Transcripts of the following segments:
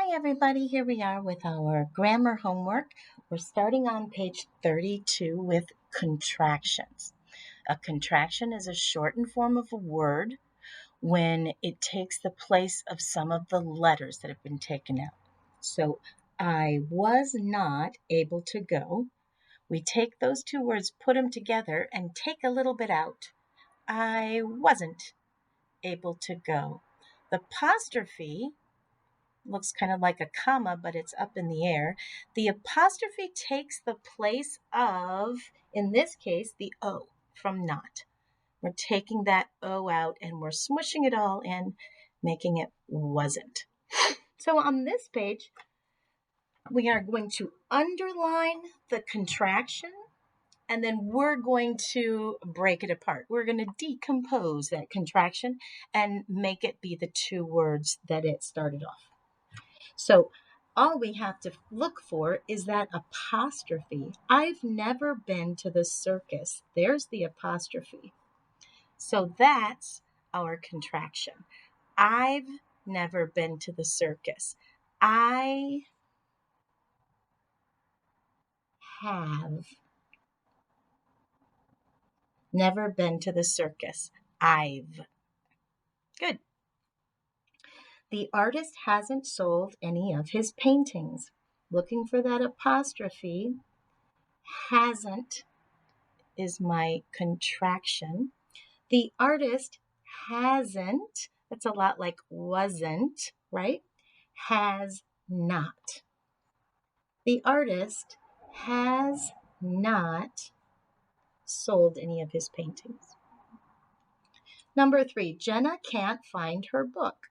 Hi everybody, here we are with our grammar homework. We're starting on page 32 with contractions. A contraction is a shortened form of a word when it takes the place of some of the letters that have been taken out. So, I was not able to go. We take those two words, put them together, and take a little bit out. I wasn't able to go. The apostrophe looks kind of like a comma, but it's up in the air. The apostrophe takes the place of, in this case, the O from not. We're taking that O out and we're smushing it all in, making it wasn't. So on this page, we are going to underline the contraction and then we're going to break it apart. We're going to decompose that contraction and make it be the two words that it started off. So all we have to look for is that apostrophe. I've never been to the circus. There's the apostrophe. So that's our contraction. I've never been to the circus. I have never been to the circus. I've. Good. The artist hasn't sold any of his paintings. Looking for that apostrophe. Hasn't is my contraction. The artist hasn't, that's a lot like wasn't, right? Has not. The artist has not sold any of his paintings. Number 3, Jenna can't find her book.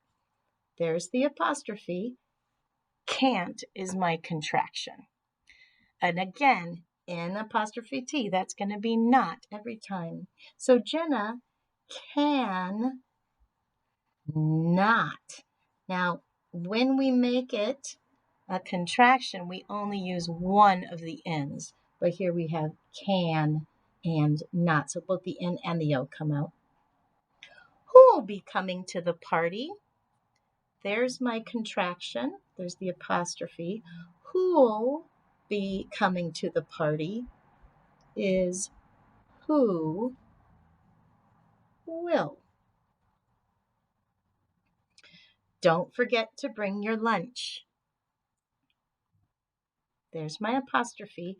There's the apostrophe. Can't is my contraction. And again, in apostrophe T, that's going to be not every time. So Jenna can not. Now, when we make it a contraction, we only use one of the N's. But here we have can and not. So both the N and the O come out. Who will be coming to the party? There's my contraction. There's the apostrophe. Who'll be coming to the party is who will. Don't forget to bring your lunch. There's my apostrophe.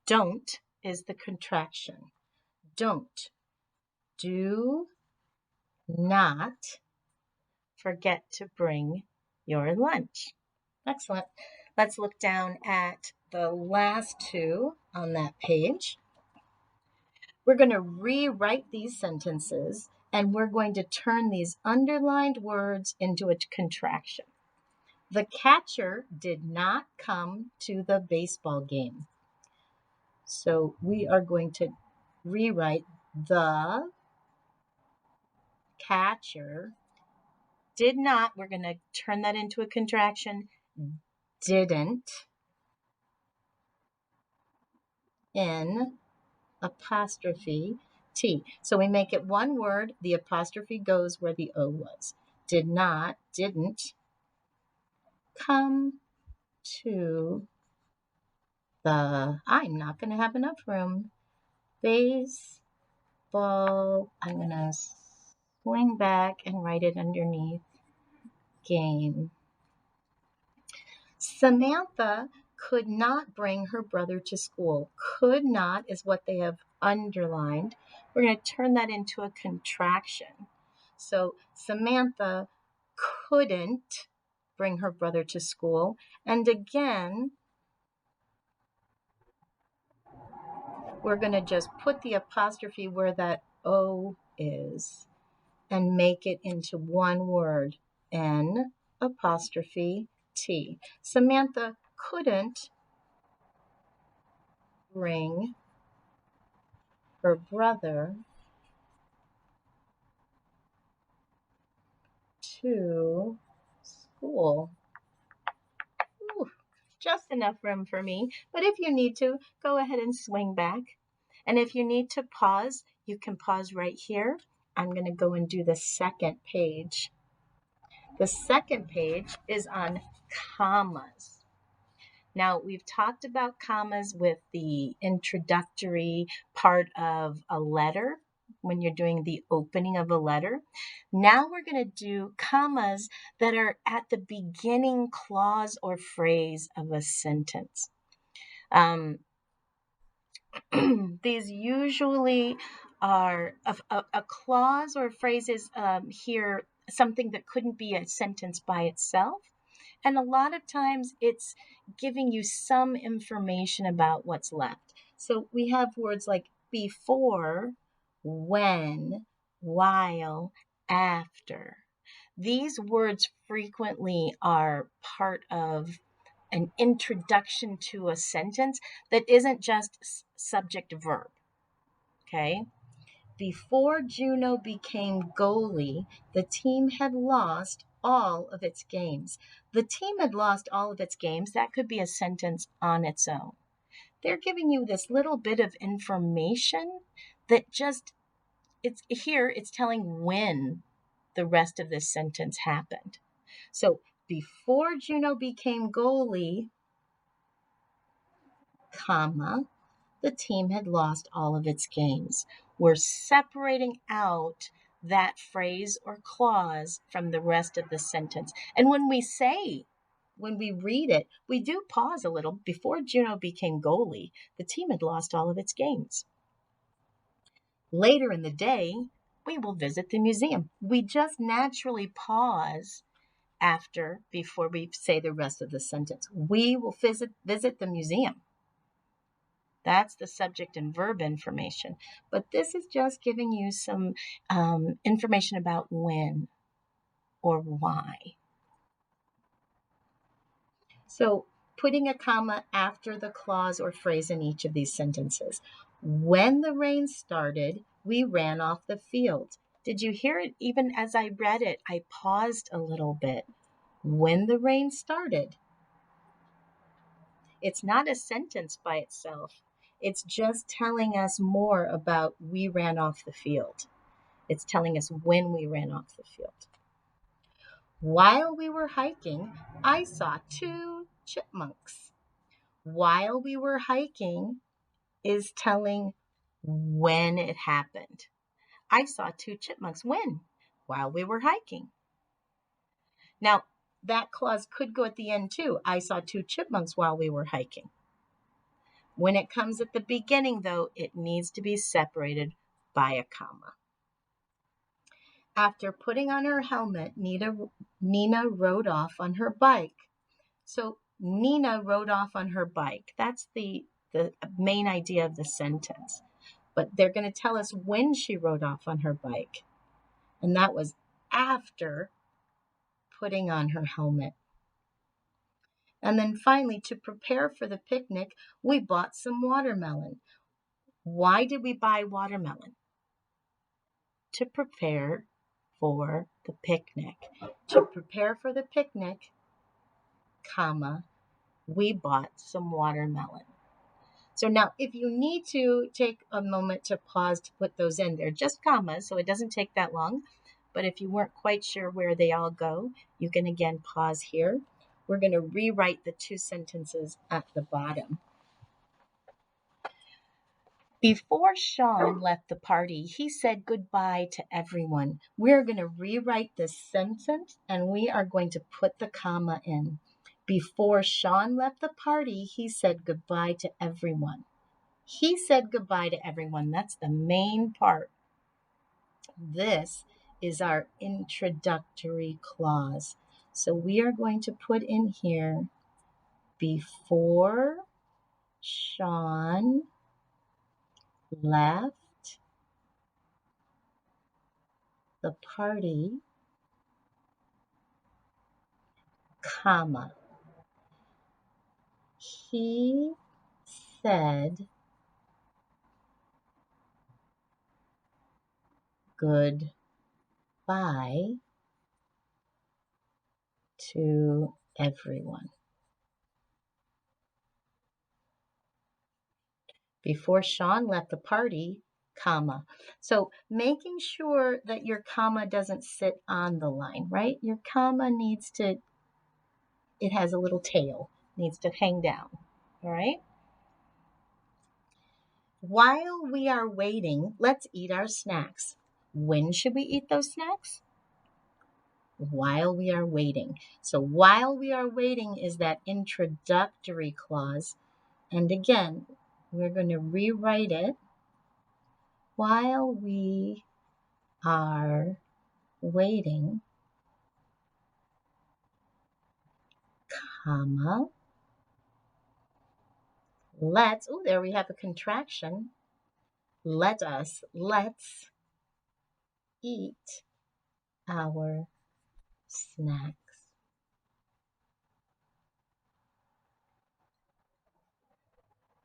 Don't is the contraction. Don't. Do not forget to bring your lunch. Excellent. Let's look down at the last two on that page. We're going to rewrite these sentences and we're going to turn these underlined words into a contraction. The catcher did not come to the baseball game. So we are going to rewrite the catcher did not, we're going to turn that into a contraction, didn't, in apostrophe T. So we make it one word, the apostrophe goes where the O was. Did not, didn't, come to the, I'm not going to have enough room, baseball, I'm going to swing back and write it underneath, game. Samantha could not bring her brother to school. Could not is what they have underlined. We're going to turn that into a contraction. So Samantha couldn't bring her brother to school. And again, we're going to just put the apostrophe where that O is and make it into one word, N apostrophe T. Samantha couldn't bring her brother to school. Ooh, just enough room for me. But if you need to, go ahead and swing back. And if you need to pause, you can pause right here. I'm going to go and do the second page. The second page is on commas. Now, we've talked about commas with the introductory part of a letter when you're doing the opening of a letter. Now we're going to do commas that are at the beginning clause or phrase of a sentence. These usually are a clause or phrase is here something that couldn't be a sentence by itself. And a lot of times it's giving you some information about what's left. So we have words like before, when, while, after. These words frequently are part of an introduction to a sentence that isn't just subject verb. Okay? Before Juno became goalie, the team had lost all of its games. The team had lost all of its games. That could be a sentence on its own. They're giving you this little bit of information that just, it's telling when the rest of this sentence happened. So before Juno became goalie, comma, the team had lost all of its games. We're separating out that phrase or clause from the rest of the sentence. And when we read it, we do pause a little. Before Juno became goalie, the team had lost all of its games. Later in the day, we will visit the museum. We just naturally pause before we say the rest of the sentence. We will visit the museum. That's the subject and verb information. But this is just giving you some information about when or why. So putting a comma after the clause or phrase in each of these sentences. When the rain started, we ran off the field. Did you hear it? Even as I read it, I paused a little bit. When the rain started. It's not a sentence by itself. It's just telling us more about we ran off the field. It's telling us when we ran off the field. While we were hiking, I saw 2 chipmunks. While we were hiking is telling when it happened. I saw 2 chipmunks. When? While we were hiking. Now, that clause could go at the end too. I saw 2 chipmunks while we were hiking. When it comes at the beginning, though, it needs to be separated by a comma. After putting on her helmet, Nina rode off on her bike. So Nina rode off on her bike. That's the main idea of the sentence. But they're going to tell us when she rode off on her bike. And that was after putting on her helmet. And then finally, to prepare for the picnic, we bought some watermelon. Why did we buy watermelon? To prepare for the picnic. To prepare for the picnic, comma, we bought some watermelon. So now if you need to take a moment to pause to put those in, they're just commas, so it doesn't take that long. But if you weren't quite sure where they all go, you can again pause here. We're going to rewrite the 2 sentences at the bottom. Before Sean left the party, he said goodbye to everyone. We're going to rewrite this sentence and we are going to put the comma in. Before Sean left the party, he said goodbye to everyone. He said goodbye to everyone. That's the main part. This is our introductory clause. So we are going to put in here, before Sean left the party, comma, he said goodbye to everyone. Before Sean left the party, comma. So making sure that your comma doesn't sit on the line, right? Your comma needs to it has a little tail, needs to hang down. All right. While we are waiting, let's eat our snacks. When should we eat those snacks? While we are waiting. So while we are waiting is that introductory clause. And again, we're going to rewrite it. While we are waiting, comma, let's, oh, there we have a contraction. Let's eat our snacks.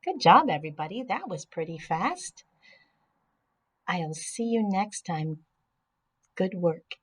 Good job, everybody. That was pretty fast. I'll see you next time. Good work.